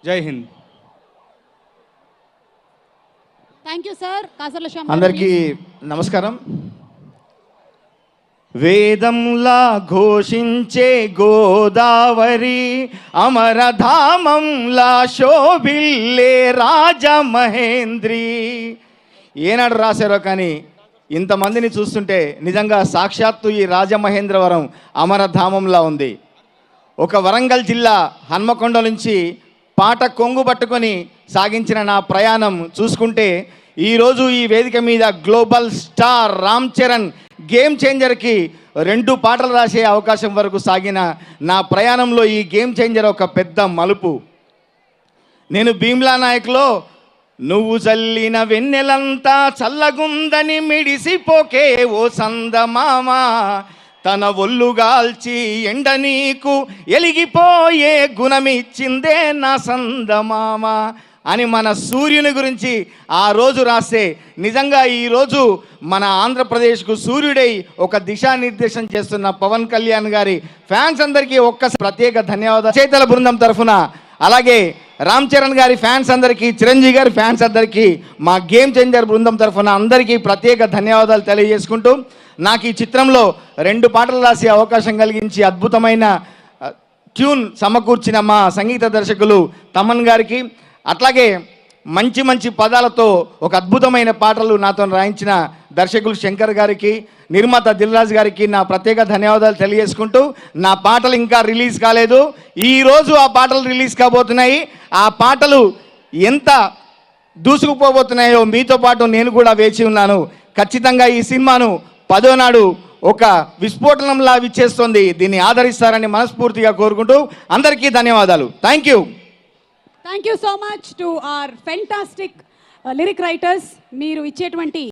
జై Hind. Thank you sir. Kasarla Shyam అందరికీ నమస్కారం. వేదంలా ఘోషించే గోదావరి, అమరధామంలా శోభిల్లే రాజమహేంద్రి. ఏనాడు రాశారో కానీ ఇంతమందిని చూస్తుంటే నిజంగా సాక్షాత్తు ఈ రాజమహేంద్రవరం అమరధామంలా ఉంది. ఒక వరంగల్ జిల్లా హన్మకొండ నుంచి పాట కొంగు పట్టుకొని సాగించిన నా ప్రయాణం చూసుకుంటే ఈరోజు ఈ వేదిక మీద global star Ram Charan game చేంజర్కి 2 పాటలు రాసే అవకాశం వరకు సాగిన నా ప్రయాణంలో ఈ గేమ్ చేంజర్ ఒక పెద్ద మలుపు. నేను భీమ్లా నాయక్లో నువ్వు చల్లిన వెన్నెలంతా చల్లగుందని మిడిసిపోకే ఓ సందమామ, తన ఒళ్ళుగాల్చి ఎండ నీకు ఎలిగిపోయే గుణమిచ్చిందే నా సందమామ అని మన సూర్యుని గురించి ఆ రోజు రాస్తే నిజంగా ఈరోజు మన ఆంధ్రప్రదేశ్కు సూర్యుడై ఒక దిశానిర్దేశం చేస్తున్న పవన్ కళ్యాణ్ గారి ఫ్యాన్స్ అందరికీ ప్రత్యేక ధన్యవాదాలు చేతల బృందం తరఫున, అలాగే రామ్ చరణ్ గారి ఫ్యాన్స్ అందరికీ, చిరంజీవి గారి ఫ్యాన్స్ అందరికీ, మా గేమ్ చేంజర్ బృందం తరఫున అందరికీ ప్రత్యేక ధన్యవాదాలు తెలియజేసుకుంటూ నాకు ఈ చిత్రంలో 2 పాటలు రాసే అవకాశం కలిగించి అద్భుతమైన ట్యూన్ సమకూర్చిన మా సంగీత దర్శకులు తమన్ గారికి, అట్లాగే మంచి మంచి పదాలతో ఒక అద్భుతమైన పాటలు నాతో రాయించిన దర్శకులు శంకర్ గారికి, నిర్మాత దిల్రాజ్ గారికి నా ప్రత్యేక ధన్యవాదాలు తెలియజేసుకుంటూ నా పాటలు ఇంకా రిలీజ్ కాలేదు. ఈరోజు ఆ పాటలు రిలీజ్ కాబోతున్నాయి. ఆ పాటలు ఎంత దూసుకుపోబోతున్నాయో మీతో పాటు నేను కూడా వేచి ఉన్నాను. ఖచ్చితంగా ఈ సినిమాను 10వ నాడు ఒక విస్ఫోటనంలా విచ్చేస్తుంది. దీన్ని ఆదరిస్తారని మనస్ఫూర్తిగా కోరుకుంటూ అందరికీ ధన్యవాదాలు. Thank you. Thank you so much to our fantastic lyric writers. మీరు ఇచ్చేటువంటి